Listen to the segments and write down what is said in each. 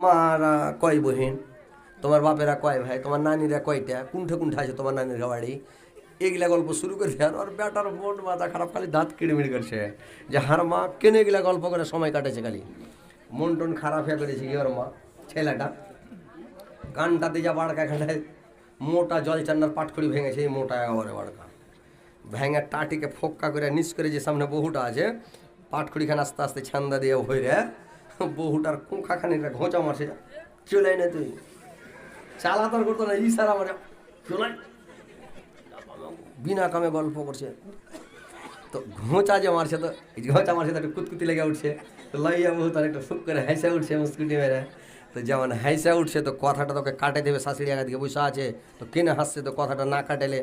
মারা কয় বহিন, তোমার বাপেরা কয় ভাই, তোমার নানিরা কয়টা, কুণ্ঠে কুণ্ঠে আছে তোমার নানির বাড়ি, এগুলা গল্প শুরু করে দেন। ওর বেটার মন মাথা খারাপ, খালি দাঁত কিড়মিড় করছে যে হার মা কেন এগুলা গল্প করে সময় কাটেছে, খালি মন টন খারাপ হয়ে করেছে কি ওর মা ছেলেটা। কানটাতে যা বাড়কা, এখানে মোটা জল চান্নার পাটখড়ি ভেঙেছে, এই মোটা একেবারে বাড়কা ভেঙে টাটিকে ফোক্কা করে নিচ করে যে সামনে বহুটা আছে পাটখড়িখানে আস্তে আস্তে ছান্দা দিয়ে ভরে বহুটার কুঁখা খানিকটা ঘোঁচা মারছে, চলে না তুই চালাতর করতো না, ইশারা মানে চলে বিনা কামে গল্প করছে। তো ঘোঁচা যে মারছে, তো ঘোঁচা মারছে তো একটু কুতকুতি লেগে উঠছে, তো লইয়া বহু তার একটু ফুক করে হাইসা উঠছে মুস্কুটি মেরে। তো যেমন হাইসা উঠছে তো কথাটা তোকে কাটে দেবে, শাশুড়ি আগা দিকে বসে আছে, তো কেনে হাসছে, তো কথাটা না কাটালে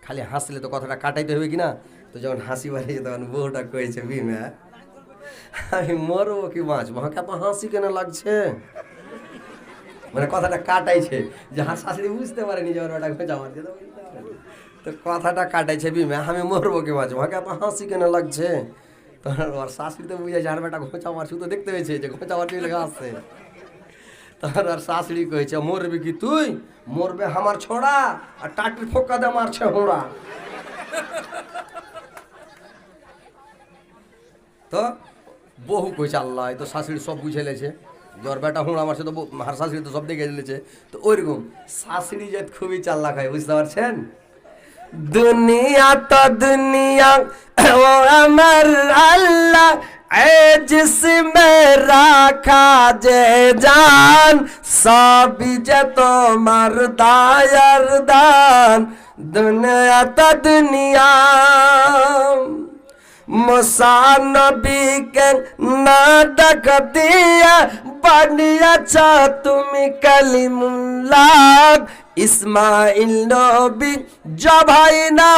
খালি হাসলে তো কথাটা কাটাইতে হবে কি না। তো যখন হাসি বাড়িয়েছে তখন বউটা কয়েছে ভীমা আমি মরবো কি বাঁচবো, আমাকে এত হাসি কেন লাগছে, মানে কথাটা কাটাইছে যে শাশুড়ি বুঝতে পারেনি যে ওর ওটা খোঁজা মারছে, তো কথাটা কাটাইছে ভীমা আমি মরবো কি বাঁচবো, আমাকে এত হাসি কেন লাগছে। তখন ওর শাশুড়ি তো বুঝেছে আর বেটা ঘোঁচা মারছে, তো দেখতে পেয়েছে যে ঘোঁচা মারছে লেগে আসছে। তখন আর শাশুড়ি কয়েছে মরবি কি তুই, মরবে আমার ছোড়া, আর টাটির ফোকা দে মারছে হোড়া। তো বহু কইছে আল্লাহ, তো শাশুড়ি সব বুঝে লেছে, জ্বর বেটা হুঁড়া মারছে, তো হার শাশুড়ি তো সব দেখে লেছে। তো ওইরকম শাশুড়ি যে খুবই চাল্লা খায়, বুঝতে পারছেন। দুনিয়া তো দুনিয়া ও আমার আল্লাহ जिसमें রাখা যে জান, সবই যে তোমার দায়ার দান, দুনিয়া তো দুনিয়া মুসানবীকে না ডাক দিয়া বানিয়েছ তুমি কালিমুল্লাহ, ইসমাইল নবী জবাই না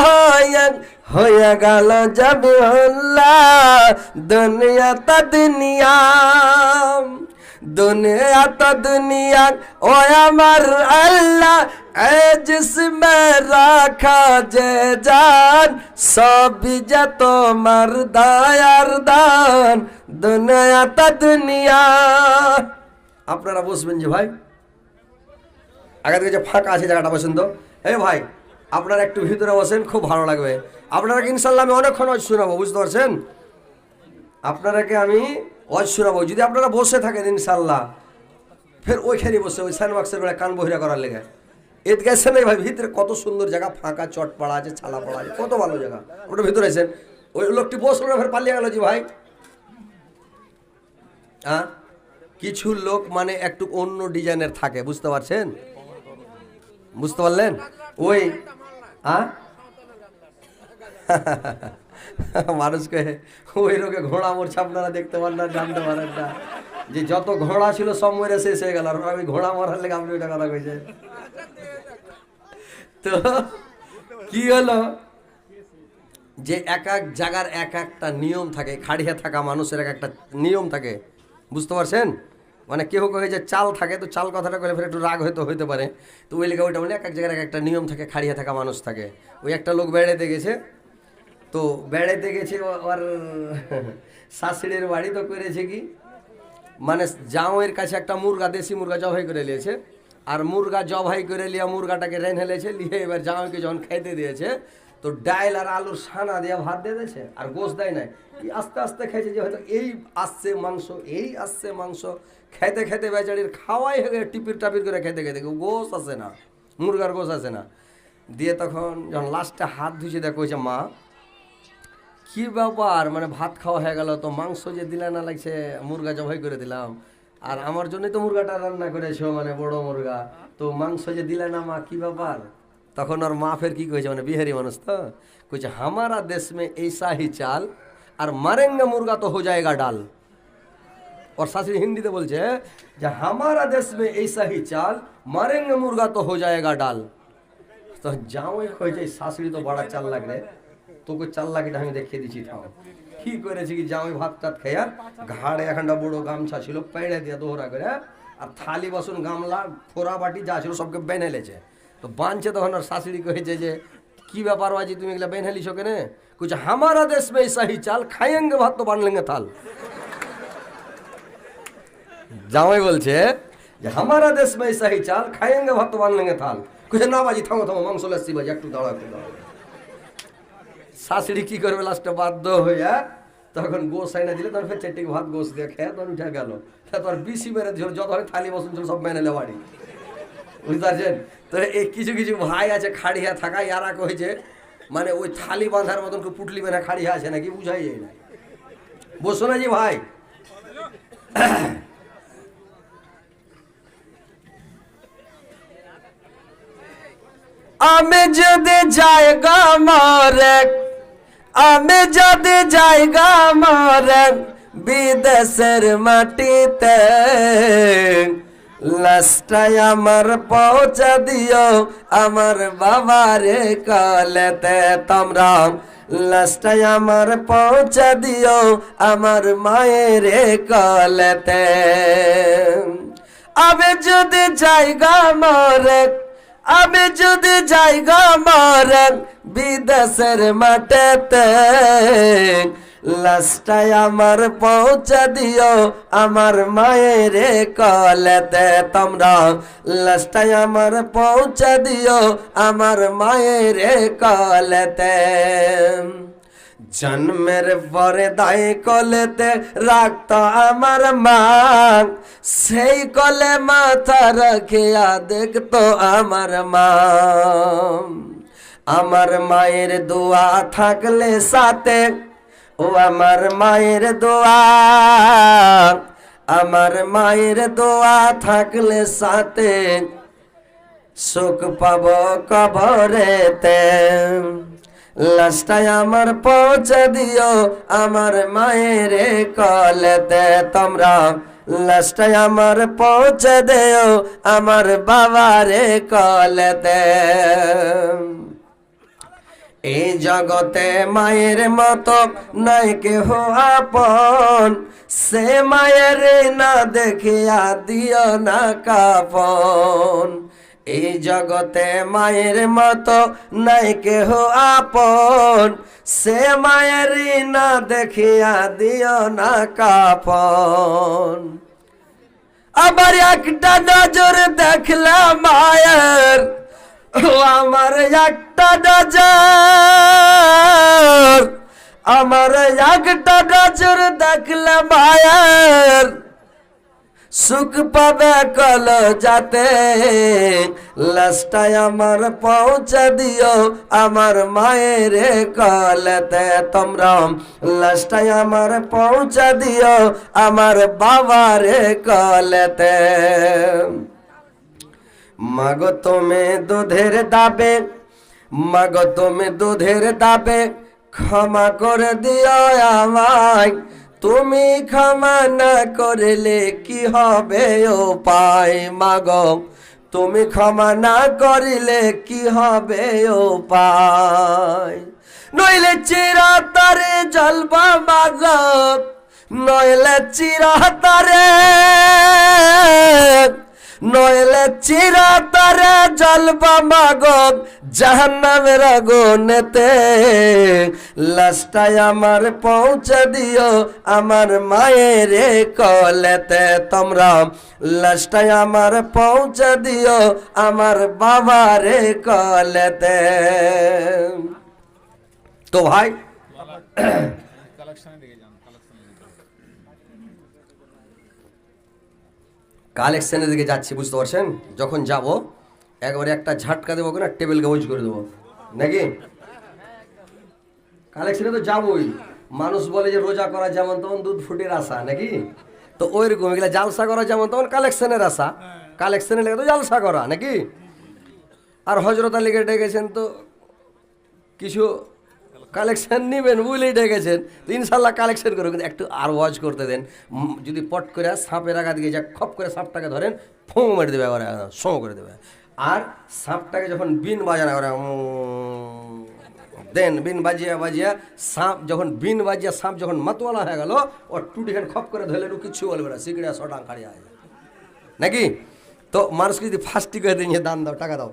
হয়ে গেল জবিউল্লাহ। দুনিয়া তো দুনিয়া, দুনিয়া তো দুনিয়া ও আমার আল্লাহ जिसमे রাখা যে জান, সবই যে তোমার দায়ার দান, দুনিয়া তো দুনিয়া। আপনারা বসবেন যে ভাই, আগে থেকে যে ফাঁকা আছে জায়গাটা বসেন তো। এই ভাই আপনারা একটু ভিতরে বসেন, খুব ভালো লাগবে। আপনারাকে ইনশাল্লাহ আমি অনেকক্ষণ ওয়াজ শোনাবো, বুঝতে পারছেন। আপনারাকে আমি ওয়াজ শোনাবো, যদি আপনারা বসে থাকেন ইনশাল্লাহ, ফের ওইখানে বসে ওই স্যান্ডবক্সের বেলা কান বহিরা করার লেগে এদ গেছেন। এই ভাই ভিতরে কত সুন্দর জায়গা, ফাঁকা চট পাড়া আছে, ছালা পাড়া আছে, কত ভালো জায়গা। ওটা ভিতরে আছেন, ওই লোকটি বসলো না, ফের পালিয়ে গেল জি ভাই। হ্যাঁ কিছু লোক মানে একটু অন্য ডিজাইনের থাকে, বুঝতে পারছেন, বুঝতে পারলেন। ওই মানুষকে ওই রোগে ঘোড়া মরছে, আপনারা দেখতে পারেন না, জানতে পারেন না যে যত ঘোড়া ছিল সব মরে শেষ হয়ে গেল, আর আমি ঘোড়া মরার লেগে আপনি ওইটা কথা কইছেন। তো কি হলো যে এক এক জায়গার এক একটা নিয়ম থাকে, খাড়িয়ে থাকা মানুষের এক একটা নিয়ম থাকে, বুঝতে পারছেন। মানে কেউ কয়ে যে চাল থাকে, তো চাল কথাটা করে ফের একটু রাগ হয়তো হইতে পারে, তো ওই লেগে ওইটা মানে এক এক জায়গার এক একটা নিয়ম থাকে, খাড়িয়ে থাকা মানুষ থাকে। ওই একটা লোক বেড়াইতে গেছে, তো বেড়াইতে গেছে ওর শাশুড়ির বাড়ি, তো করেছে কি মানে জামাইয়ের কাছে একটা মুরগা, দেশি মুরগা জবাই করে নিয়েছে, আর মুরগা জবাই করে লিয়া মুরগাটাকে রেঁধে লেছে, লিয়ে এবার জামাইকে যখন খাইতে দিয়েছে, তো ডাইল আর আলুর সানা দিয়ে ভাত দিয়ে দিয়েছে, আর গোশ দেয় নাই। আস্তে আস্তে খাইছে যে হয়তো এই আসছে মাংস, এই আসছে মাংস, খেতে খেতে বেচারির খাওয়াই হয়ে গেছে, টিপির টাপির করে খেতে খেতে গোশ আসে না, মুরগার গোশ আসে না। দিয়ে তখন যখন লাস্টে হাত ধুইছে দেখো হয়েছে, মা কি ব্যাপার, মানে ভাত খাওয়া হয়ে গেল, তো মাংস যে দিলে না লাগছে, মুরগা জবাই করে দিলাম, আর আমার জন্যই তো মুরগাটা রান্না করেছো, মানে বড় মুরগা, তো মাংস যে দিলে না মা, কি ব্যাপার। তখন ওর মা ফের কি কইছে, মানে বিহারি মানুষ তো কইছে, হামারা দেশ মে ऐसा ही চাল আর মারেঙ্গে মুরগা তো হো যায়গা ডাল। ওর শাশুড়ি হিন্দিতে বলছে যে হামারা দেশ মে ऐसा ही চাল মারেঙ্গে মুরগা তো হো যায়গা ডাল। তো জামাই কইছে শাশুড়ি তো বড় চাল লাগলে, তোকে চাল লাগিটা আমি দেখিয়ে দিচ্ছি, থাও। কি করেছি কি জামাই ভাত টাত খাইয়া ঘাড়ে এখানটা বড় গামছা ছিল, পেড়ে দিয়ে দোহরা করে, আর থালি বাসন গামলা ফোড়া বাটি যা ছিল সবকে বেনে লেছে। তো বাঁধছে, তখন আর শাশুড়ি কয়েছে যে কি ব্যাপার বাজি তুমি এগুলা বেনে লিছো কেনে, कुछ हमारा देश में ऐसा ही चाल खाएंगे भात तो बांध लेंगे थाल। জামাই বলছে যে হামারা দেশ মে সাহি চাল খায়েঙ্গে ভাত বান লেঙ্গে থাল। কুছে না বাজি, থামো থামো, মাংস লাসি বাজি, একটু দাঁড়াও একটু দাঁড়াও। শাশুড়ি কি করবে লাস্টে বাধ্য হইয়া তখন গোস আইনা দিলে, তখন ফের চারটে ভাত গোস দিয়ে খেয়ে তখন উঠে গেল। তোর বিসি মেরে যত থালি বসুন ছিল সব মেনে নেওয়া বাড়ি, বুঝতে পারছেন? তো এই কিছু কিছু ভাই আছে খাড়িয়া থাকা, ইয়ারা কইছে মানে ওই থালি বাঁধার মতন পুটলি মেরে খাড়িয়া আছে নাকি বুঝাই যায় না। বসো না জি ভাই। আমি যদি জায়গা মরে, আমি যদি জায়গা মরে বিদেশের মাটিতে, লাস্টায় আমার পৌঁছা দিও আমার বাবারে কলেতে তোমরা, লাস্টায় আমার পৌঁছা দিও আমার মায়ের কলেতে। আমি যদি জায়গা মরে, আমি যদি জায়গা মরে বিদেশের মাঠেতে, লাস্টায় আমার পৌঁছা দিও আমার মায়ের কলেতে তোমরা, লাস্টায় আমার পৌঁছা দিও আমার মায়ের কলেতে। জন্মের পরে দায় কলেতে রাখতো আমার মা, সেই কলে মাথা রাখিয়া দেখতো আমার মা। আমার মায়ের দোয়া থাকলে সাথে, ও আমার মায়ের দোয়া, আমার মায়ের দোয়া থাকলে সাথে সুখ পাব কবরেতে। লাস্টায় আমার পৌঁছে দিও আমার মায়ের কলেতে তোমরা, লাস্টায় আমার পৌঁছে দিও আমার বাবারে কলেতে। এই জগতে মায়ের মতো নাই কেহ আপন, সে মায়ের না দেখিয়া দিও না কাপন। এই জগতে মায়ের মতো নাই কেহ আপন, সে মায়ের না দেখিয়া দিও না কাপন। আবার একটা নজর দেখলে মায়ের, ও আমার একটা নজর, আমার একটা নজর দেখলে মায়ের সুখ পাবে কল যাতে। লাস্টায় আমার পৌঁছে দিও আমার মায়ের কলেতে তোমরা, লাস্টায় আমার পৌঁছে দিও আমার বাবার কলেতে। মাগো তুমি দুধের দাবে, মাগো তুমি দুধের দাবে ক্ষমা করে দিও আমায়, তুমি ক্ষমা না করলে কি হবে উপায়। মাগো তুমি ক্ষমা না করিলে কি হবে উপায়। নইলে চিরতরে জ্বলবা মাগো, নইলে চিরতরে, নইলে চিরতরে জ্বলবা মাগো জাহান্নামের আগুনেতে। লাস্টায় আমার পৌঁছে দিও আমার মায়ের কলেতে তোমরা, লাস্টায় আমার পৌঁছে দিও আমার বাবার কলেতে। তো ভাই কালেকশনের দিকে যাচ্ছি, বুঝতে পারছেন? যখন যাব একবারে একটা ঝাটকা দেবো না, টেবিল কাগজ করে দেবো নাকি। কালেকশনে তো যাবই। মানুষ বলে যে রোজা করা যেমন তখন দুধ ফুটের আশা নাকি, তো ওই রকম এগুলা জালসা করা যেমন তখন কালেকশনের আশা, কালেকশনের লেগে তো জালসা করা নাকি। আর হজরত আলীকে ডেকেছেন তো কিছু কালেকশন নিবেন বুঝলেই ডেকেছেন, তো ইনশাল্লাহ কালেকশন করবেন। কিন্তু একটু আর ওয়াজ করতে দেন। যদি পট করে সাপের আগা দিকে যা খপ করে সাপটাকে ধরেন, ফোঁ মেরে দেবে, এবারে শো করে দেবে। আর সাপটাকে যখন বিন বাজান এবারে দেন, বিন বাজিয়া বাজিয়া সাপ যখন বিন বাজিয়া সাপ যখন মাতওয়ালা হয়ে গেল, ও টুটিখান খপ করে ধরলে কিচ্ছু বলবে না, সিগড়িয়া শটাং কাড়িয়া নাকি। তো মানুষকে যদি ফার্স্টই করে দিন দান দাও টাকা দাও,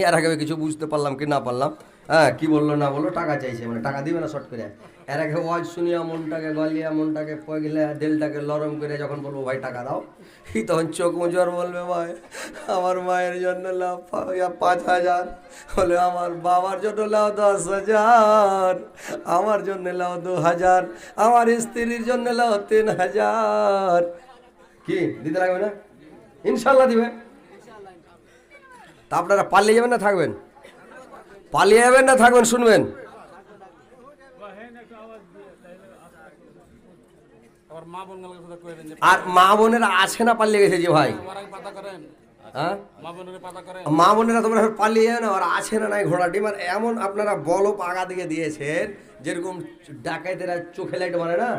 এর আগে কিছু বুঝতে পারলাম কি না পারলাম, হ্যাঁ কি বললো না বললো, টাকা চাইছে, মানে টাকা দিবে না শর্ট করে। এর আগে ওয়াজ শুনিয়া মনটাকে গলিয়া মনটাকে পগলে দিলটাকে নরম করে যখন বলবো ভাই টাকা দাও, এই তখন চোখ মুজর বলবে ভাই আমার মায়ের জন্য লাও 5,000, বলে আমার বাবার জন্য লাও 10,000, আমার জন্য লাও 2,000, আমার স্ত্রীর জন্য লাও 3,000। কি দিতে লাগবে না? ইনশাল্লাহ দিবে। তা আপনারা পালিয়ে যাবেন না থাকবেন? পালিয়ে যাবেন না থাকবেন? শুনবেন। আর মা বোনেরা আছে না পালিয়ে গেছে যে ভাই? হ্যাঁ মা বোনেরা তোমরা পালিয়ে যাবে না, আর আছে না নাই ঘোড়া ডিম। আর এমন আপনারা বলব আগা দিকে দিয়েছেন, যেরকম ডাকাইতেরা চোখে লাইট মারে না,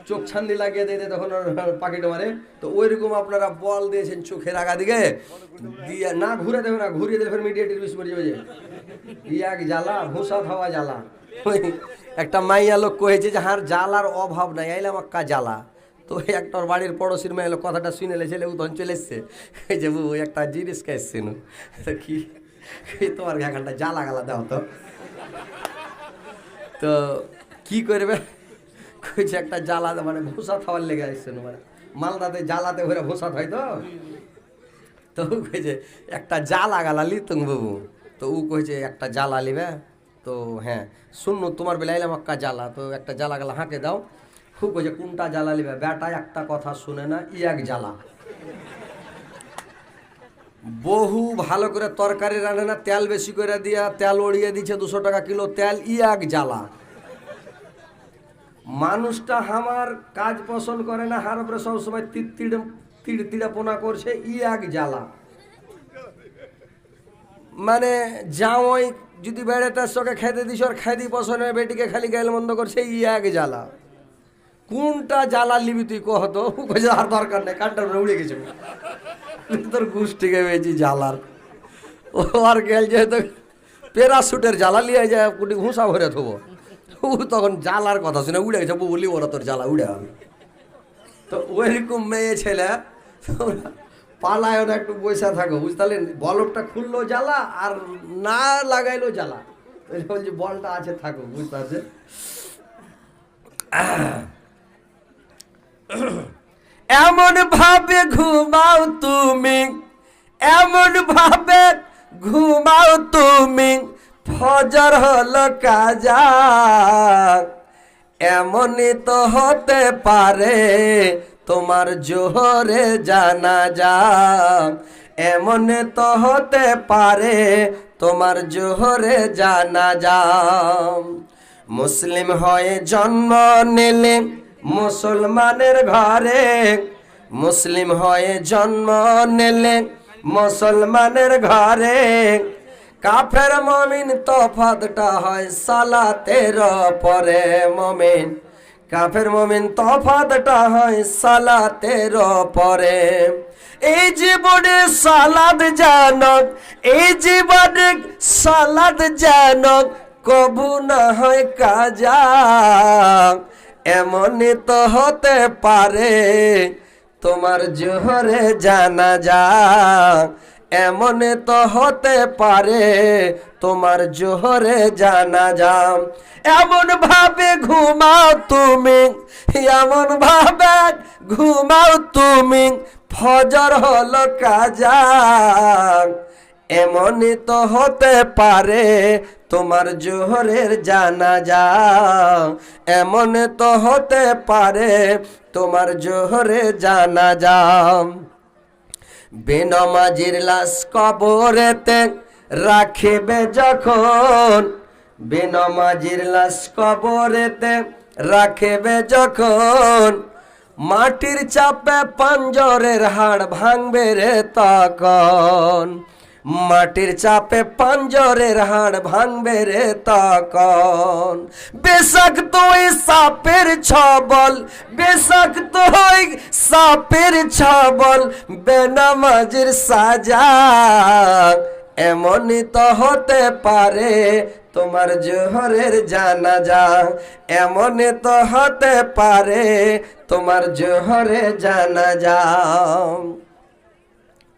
চোখ ছান্দি লাগিয়ে দিয়ে তখন পাখিটা মারে, তো ওইরকম আপনারা বল দিয়েছেন চোখের আগা দিকে দিয়ে, না ঘুরে দেবে না, ঘুরিয়ে দেবে মিডিয়া টিভিস মরে যাবে, ইয়াক জ্বালা ভূষা খাওয়া জ্বালা। একটা মাইয়া লোক কয়েছে যে হার জ্বালার অভাব নাই, আইলাম আক্কা জ্বালা। তো একটা বাড়ির পড়োশির মেয়ে এলো, কথাটা শুনে ছেলে উদন চলে এসছে, এই যে ওই একটা জিনিস খাইছিল, কি তোমার এখানটা জ্বালা গালা দাও তো। তো কি করবে, কইছে একটা জ্বালা, মানে ভূষা খাওয়ার লেগে আসছিল, মানে মালদাতে জ্বালাতে ঘুরে ভূষা হয় তো। তো কইছে একটা জ্বালা গালা লিতুং বাবু, তো ও কইছে একটা জ্বালা লিবে, তো হ্যাঁ শুনু তোমার বেলা এলাম একটা জ্বালা, তো একটা জ্বালা গালা হাঁকে দাও। খুব কইছে কোনটা জ্বালা লিবে, বেটা একটা কথা শুনে না, ইয়াক জ্বালা। বহু ভালো করে তরকারি রান্নে না, তেল বেশি করে দিয়া তেল ওড়িয়ে দিচ্ছে 200 টাকা কিলো তেল, ইয়াক জ্বালা। মানুষটা আমার কাজ পছন্দ করে না, হার উপরে সবসময় তিড়তিড়াপনা করছে, ইয়াক জ্বালা। মানে যাওই যদি বেড়াটার সঙ্গে খেতে দিস আর খেদি পছন্দ বেটিকে খালি গাইল মন্দ করছে, ইয়াক জ্বালা। কোনটা জ্বালা লিবি তুই কহতো? আর দরকার নেই, কানটার উড়ে গেছে তোর গোষ্ঠীকে বেছি জ্বালার। ও আর গেল যেহেতু প্যারাশুটের জ্বালা লিয়ে যায় কুটি ঘুষা ভরে থবো, ও তখন জ্বালার কথা শুনে উড়ে গেছে, বলি ওরা তোর জ্বালা উড়ে হবে। তো ওইরকম মেয়ে ছেলে পালায় না, একটু বৈশা থাকো, বুঝতে পারলেন? বলবটা খুললো জ্বালা, আর না লাগাইলো জ্বালা, বলছি বলটা আছে থাকো, বুঝতে পারছেন? এমন ভাবে ঘুমাও তুমি, এমন ভাবে ঘুমাও তুমি, ফজর হলো কাজা, এমনই তো হতে পারে তোমার জোহরে জানাজা, এমন তো হতে পারে তোমার জোহরে জানাজা। মুসলিম হয়ে জন্ম নিলে মুসলমানের ঘরে, মুসলিম হয়ে জন্ম নিলে মুসলমানের ঘরে, কাফের মমিন তফাতটা হয় সালাতের পরে মমিন, কাফের মমিন তফাতটা হয় সালাতের পরে। এই জীবনে সালাদ জানক, এই জীবনে সালাদ জানক, কবু না হয় কাজা, এমনই তো হতে পারে তোমার জোহরে জানাজা, এমন তো হতে পারে তোমার জোহরে জানাজা। এমন ভাবে ঘুমাও তুমি, এমন ভাবে ঘুমাও তুমি, ফজর হলো কাজা, এমনই তো হতে পারে তোমার জোহরের জানাজা, এমন তো হতে পারে তোমার জোহরে জানাজা। বেনমাজির লাশ কবরেতে রাখিবে যখন, বেনমাজির লাশ কবরেতে রাখিবে যখন, মাটির চাপে পাঞ্জরের হাড় ভাঙবে রে তখন, মাটির চাপে পাঞ্জরের হাড় ভাঙবে রে তখন। বিষাক্ত ওই সাপের ছবল, বিষাক্ত ওই সাপের ছবল, বেনামাজির সাজা, এমনই তো হতে পারে তোমার জোহরের জানাজা, এমনই তো হতে পারে তোমার জোহরে জানাজা।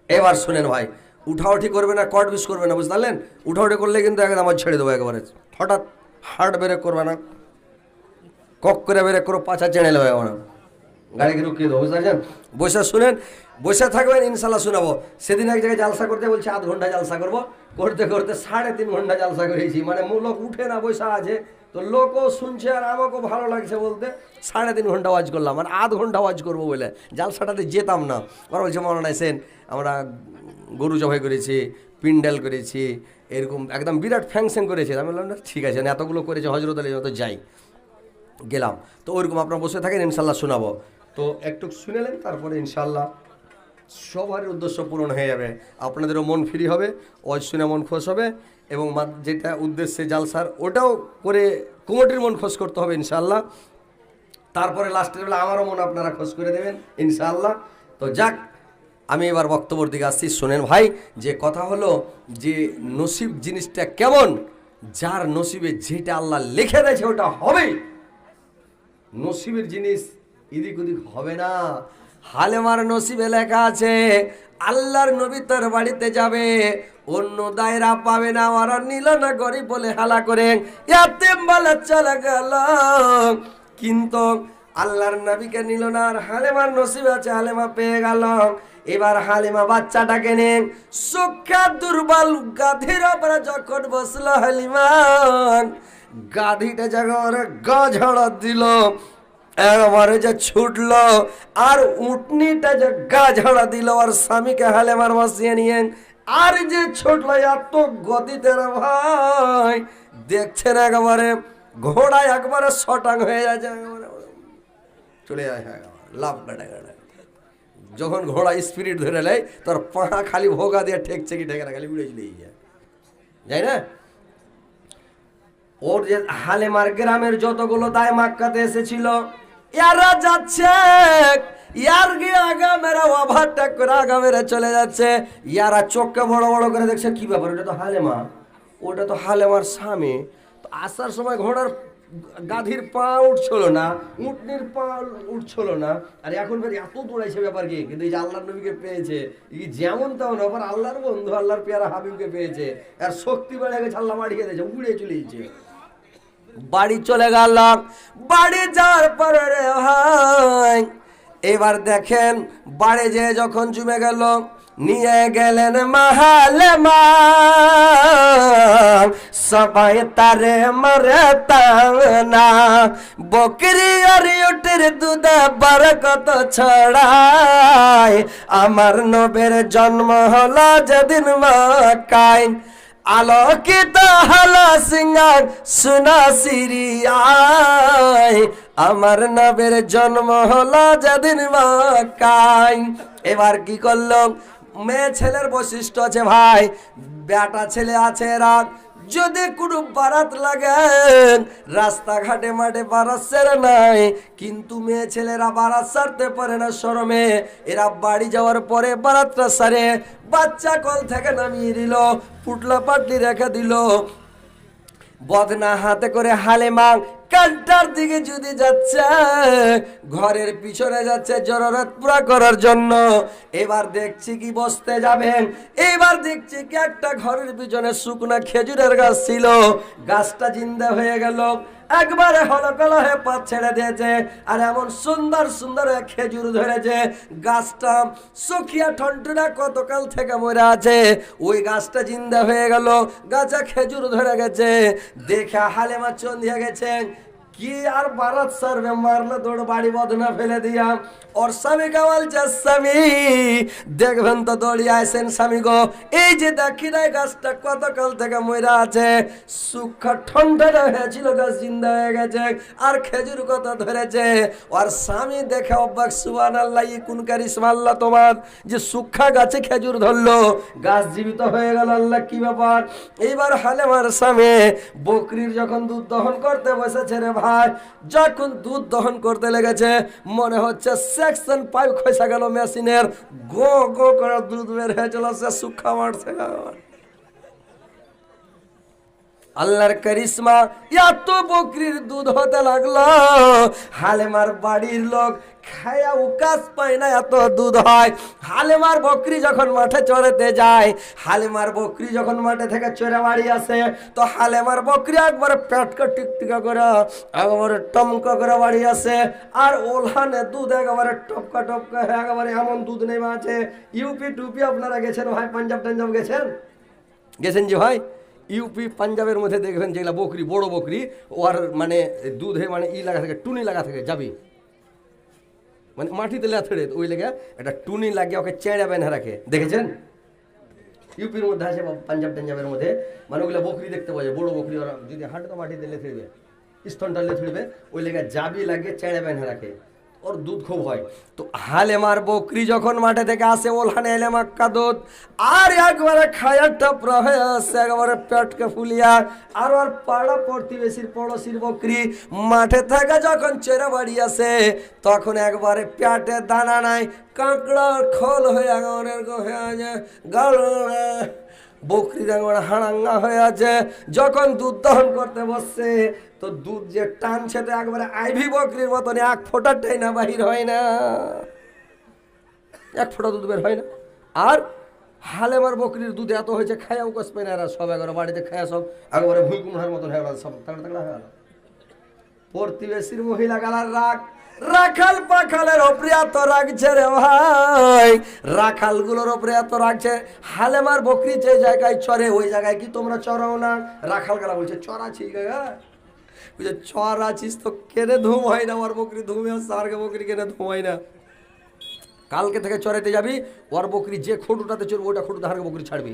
এবার শুনেন ভাই, উঠাউঠি করবে না, কট বিষ করবে না, বুঝতে পারলেন? উঠাউঠি করলে কিন্তু একদম আমার ছেড়ে দেবো একেবারে। হঠাৎ হার্ট ব্রেক করবে না, কক করে ব্রেক করো, পাছা চেড়ে নেবে আমার, গাড়িকে রুকিয়ে দেবো, বুঝতে পারছেন? বসে শুনেন, বসে থাকবেন, ইনশাল্লাহ শোনাবো। সেদিন এক জায়গায় জালসা করতে বলছে, আধ ঘন্টা জালসা করবো, করতে করতে 3.5 ঘন্টা জালসা করেছি। মানে লোক উঠে না, বসে আছে, তো লোকও শুনছে আর আমাকেও ভালো লাগছে বলতে 3.5 ঘন্টা ওয়াজ করলাম, মানে আধ ঘন্টা ওয়াজ করবো বলে জালসাটাতে যেতাম না। ওরা বলছে মৌলানা সেন আমরা গরু জবাই করেছি, পিন্ডাল করেছি, এরকম একদম বিরাট ফ্যাংশন করেছে। আমি বললাম না ঠিক আছে, এতগুলো করেছে, হজরত আলী মতো যাই, গেলাম। তো ওইরকম আপনারা বসে থাকেন, ইনশাল্লাহ শোনাবো। তো একটু শুনেলেন, তারপরে ইনশাল্লাহ সবার উদ্দেশ্য পূরণ হয়ে যাবে, আপনাদেরও মন ফ্রি হবে, ওয়াজ শুনে মন খুশ হবে, এবং যেটা উদ্দেশ্যে জালসার ওটাও করে কমিটির মন খোঁজ করতে হবে ইনশাল্লাহ। তারপরে লাস্টের বেলা আমারও মন আপনারা খোঁজ করে দেবেন ইনশাআল্লাহ। তো যাক, আমি এবার বক্তব্যের দিকে আসছি। শোনেন ভাই, যে কথা হলো যে নসিব জিনিসটা কেমন, যার নসিবে যেটা আল্লাহ লিখে দিয়েছে ওটা হবে। নসিবের জিনিস এদিক ওদিক হবে না। হালেমার নসিবে লেখা আছে আল্লাহর নবী তার বাড়িতে যাবে, অন্য দায়রা পাবে না, ওরা নিল না, গরিব বলে হালা করে ইয়াতিম বলে চলে গেল, কিন্তু আল্লাহর নবীকে নিল না। আর হালেমার নসিবে আছে, হালেমা পেয়ে গেল। এবার হালিমা বাচ্চাটাকে নেন, সুখা দুর্বল গাধীর উপরে যখন বসলো হালিমা, গাধীটা যখন গা ঝাড়া দিল, একবারে যে ছুটলো, আর উটনিটা যে গা ঝাড়া দিল, আর স্বামীকে হালেমার বসিয়ে নিয়ে আর যে ছুটলো এত গতিতে রে ভাই, দেখছেন একেবারে ঘোড়া একবারে শটাং হয়ে যাচ্ছে, চলে যায় লাভ কাটা কাটা। যখন ঘোড়া স্পিরিট ধরে নেয়, তোর পাহা খালি ভোগা দিয়ে ঠেকছে কি ঠেকে না, খালি উড়ে চলে যায়, যাই না? ওর যে হালেমার গ্রামের যতগুলো দায় মাক্কাতে এসেছিল, এরা যাচ্ছে, ইয়ার গিয়ে আগামেরা ওভারটেক করে আগামেরা চলে যাচ্ছে। ইয়ারা চোখকে বড় বড় করে দেখছে, কি ব্যাপার, ওটা তো হালেমা, ওটা তো হালেমার স্বামী। তো আসার সময় ঘোড়ার গাধীর পা উঠছিল না, উটনির পা উঠছিল না, আর এখন ফের এত দৌড়াইছে, ব্যাপার কি? কিন্তু এই যে আল্লাহর নবীকে পেয়েছে, যেমন তেমন আবার আল্লাহর বন্ধু, আল্লাহর পেয়ারা হাবিবকে পেয়েছে, আর শক্তি বেড়ে গেছে, আল্লাহ বাড়িয়ে দিয়েছে, উড়ে চলে গেছে। বাড়ি চলে গেলাম, বাড়ি যাওয়ার পরে রে ভাই, এবার দেখেন বাড়ি যে যখন জমে গেল, নিয়ে গেলেন মাহালেমা, সবাই তারে মরে তানা, বকরি আর উটের দুধে বরকত ছড়ায়, আমার নবের জন্ম হলো যেদিন মক্কায়, আলোকিত হলো সিঙ্গার সোনা সিরিয়ায়, আমার নবের জন্ম হলো যেদিন মক্কায়। এবার কি করলো, মেয়ে ছেলের বৈশিষ্ট্য আছে ভাই, বেটা ছেলে আছে, এরা যদি কোনো বারাত লাগে, রাস্তাঘাটে মাঠে বারাত সেরে নাই, কিন্তু মেয়ে ছেলেরা বারাত সারতে পারে না শরমে, এরা বাড়ি যাওয়ার পরে বারাতটা সারে, বাচ্চা কল থেকে নামিয়ে দিল, পুটলা পাটলি রেখে দিল, বদনা হাতে করে হালেমা কান্টার দিকে যদি যাচ্ছে, ঘরের পিছনে যাচ্ছে জরুরত পুরা করার জন্য। এবার দেখছি কি বসতে যাবেন, এবার দেখছি কি একটা ঘরের পিছনে শুকনা খেজুরের গাছ ছিল, গাছটা জিন্দা হয়ে গেল, একবারে হলকলা হয়ে পাত ছেড়ে দিয়েছে, আর এমন সুন্দর সুন্দর খেজুর ধরেছে, গাছটা শুকিয়া ঠন্টুরা কতকাল থেকে মরে আছে, ওই গাছটা জিন্দা হয়ে গেল, গাছে খেজুর ধরে গেছে। দেখে হালেমা চন্দিয়া গেছেন, কি আর বারাত সারবে, মারলে দৌড় বাড়ি বদনা ফেলে দিয়া। ওর স্বামী কামাল স্বামী দেখবেন তো দৌড়িয়ে আসেন, স্বামী গো এই যে দেখি নাই গাছটা কতকাল থেকে মরা আছে, সুখা ঠান্ডা হয়েছিল, গাছ জিন্দা হয়ে গেছে, আর খেজুর কত ধরেছে। ওর স্বামী দেখে অবাক, সুবহানাল্লাহ, কোন কারিশমা আল্লাহ তোমার, যে সুখা গাছে খেজুর ধরলো, গাছ জীবিত হয়ে গেল, আল্লাহ কি ব্যাপার। এইবার হালেমার স্বামী বকরির যখন দুধ দহন করতে বসেছে রে ভাই, যখন দুধ দহন করতে লেগেছে, মনে হচ্ছে সেকশন পাইপ খসে গেল মেশিনের, গো গো করে দুধ বের হয়ে চলেছে, সুখা মারছে। আল্লাহর কারিশমা, এত বকরির দুধ হতে লাগলো, হালেমার বাড়ির লোক খায়া উকাস পায় না, এত দুধ হয়। হালেমার বকরি যখন মাঠে চড়াতে যায়, হালেমার বকরি যখন মাঠে থেকে চড়ে বাড়ি আসে, তো হালেমার বকরি একবারে পেটকে টিকটিকা করে একবারে টমকা করে বাড়ি আসে। আর ওলহানে দুধ একেবারে টপকা টপকা হয়ে একেবারে এমন দুধ নেমে আছে। ইউপি টুপি আপনারা গেছেন ভাই, পাঞ্জাব টাঞ্জাব গেছেন? গেছেন যে ভাই, ইউপি পাঞ্জাবের মধ্যে দেখবেন যেগুলা বকরি, বড় বকরি, ওর মানে দুধে মানে ই লাগা থাকে, টুনি লাগা থাকে, যাবি মানে মাটিতে লেথড়ে, ওই লেগে একটা টুনি লাগিয়ে ওকে চেঁড়া বেঁধে রাখে, দেখেছেন? ইউপির মধ্যে আছে, পাঞ্জাব টাঞ্জাবের মধ্যে মানে ওগুলা বকরি দেখতে পাওয়া যায়, বড় বকরি। ওরা যদি হাঁটে তো মাটিতে লেথড়বে, স্তনটা লেথড়বে, ওই লেগে যাবি লাগিয়ে চেঁড়া বেঁধে রাখে, ওর দুধ খুব হয়। তো হালেমার বকরি যখন মাঠে থেকে আসে, ওলহানে এলে মাক্কা দুধ, আর একবারে খায়ার টাপরা হয়ে আসে, একবারে পেটকে ফুলিয়া। আর ওর পাড়া প্রতিবেশীর পড়োশির বকরি মাঠে থেকে যখন চেরা বাড়ি আসে, তখন একবারে পেটে দানা নাই, কাঁকড়ার খোল হয়ে বকরির একবারে হাড়াঙ্গা হয়ে আছে। যখন দুধ দহন করতে বসছে, তো দুধ যে টানছে, তো একবারে আইভি বকরির মতন এক ফোঁটাটাই না বাহির হয় না, এক ফোঁটা দুধ বের হয় না। আর হালেমার বকরির দুধ এত হয়েছে, খায়াও কষ পায় না, এরা সব একবারে বাড়িতে খায়া সব একবারে ভুঁইকুমড়ার মতন হয়ে গেল, সব তাগড়া তাগড়া হয়ে গেল। প্রতিবেশীর মহিলা গালার রাগ, রাখাল পাখালের ওপরে এত রাখছে রে ভাই, রাখাল গুলোর ওপরে এত রাখছে। হালেমার বকরি যে জায়গায় চরে, ওই জায়গায় কি তোমরা চড়াও না? রাখাল গালা বলছে চড়াচ্ছি, বুঝছে চড়াচ্ছিস তো কেনে ধুম হয় না, ওর বকরি ধুমে আসছে, আর বকরি কেনে ধুম হয় না। কালকে থেকে চড়াইতে যাবি, ওর বকরি যে খুঁটুটাতে চড়বে, ওটা খুঁটুতে হারকে বকরি ছাড়বি।